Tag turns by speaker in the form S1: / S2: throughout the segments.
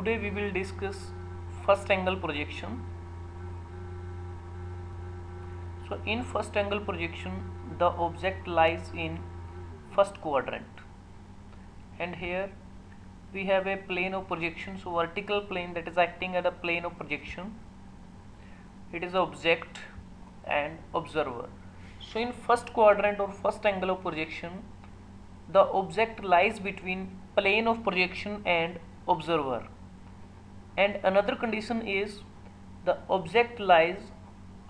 S1: Today we will discuss first angle projection. So in first angle projection, the object lies in first quadrant, and here we have a plane of projection. So vertical plane that is acting as a plane of projection. It is object and observer. So in first quadrant or first angle of projection, the object lies between plane of projection and observer. And another condition is the object lies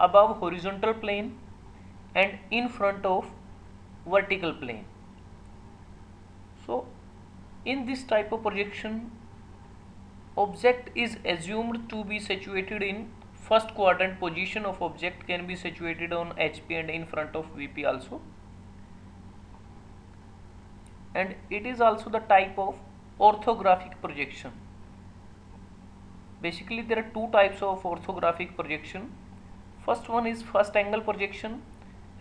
S1: above horizontal plane and in front of vertical plane. So in this type of projection, object is assumed to be situated in first quadrant. Position of object can be situated on HP and in front of VP also, and it is also the type of orthographic projection. Basically there are two types of orthographic projection. First one is first angle projection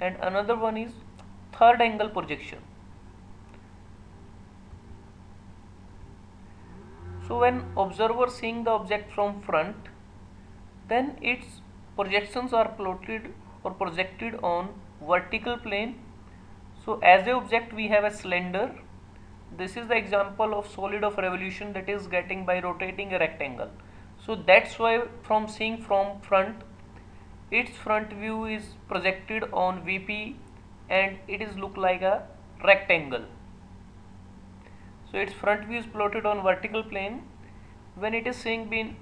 S1: and another one is third angle projection. So when observer seeing the object from front, then its projections are plotted or projected on vertical plane. So as a object we have a cylinder. This is the example of solid of revolution that is getting by rotating a rectangle. So that's why from seeing from front, its front view is projected on VP and it is look like a rectangle. So its front view is plotted on vertical plane. When it is seeing been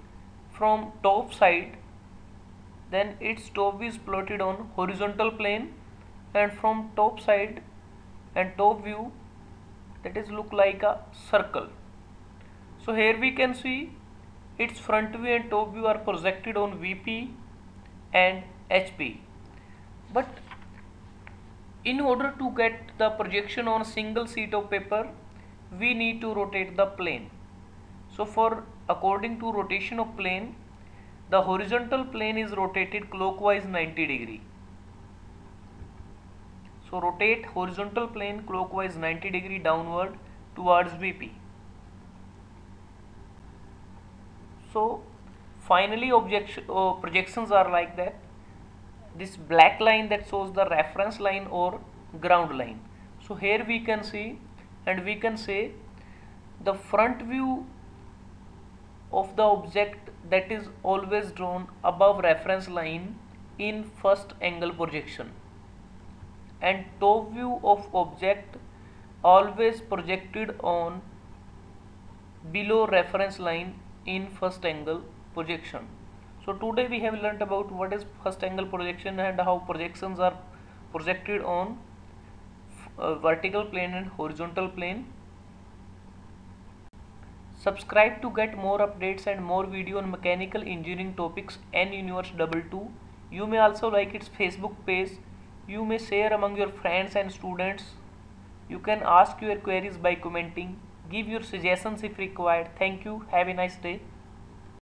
S1: from top side, then its top view is plotted on horizontal plane, and from top side and top view that is look like a circle. So here we can see its front view and top view are projected on VP and HP. But in order to get the projection on a single sheet of paper, we need to rotate the plane. So for according to rotation of plane, the horizontal plane is rotated clockwise 90 degree. So rotate horizontal plane clockwise 90 degree downward towards VP. So finally projections are like that. This black line that shows the reference line or ground line. So here we can see and we can say the front view of the object that is always drawn above reference line in first angle projection, and top view of object always projected on below reference line in first angle projection. So today we have learnt about what is first angle projection and how projections are projected on vertical plane and horizontal plane. Subscribe to get more updates and more video on mechanical engineering topics and Universe 22. You may also like its Facebook page. You may share among your friends and students. You can ask your queries by commenting. Give your suggestions if required. Thank you. Have a nice day.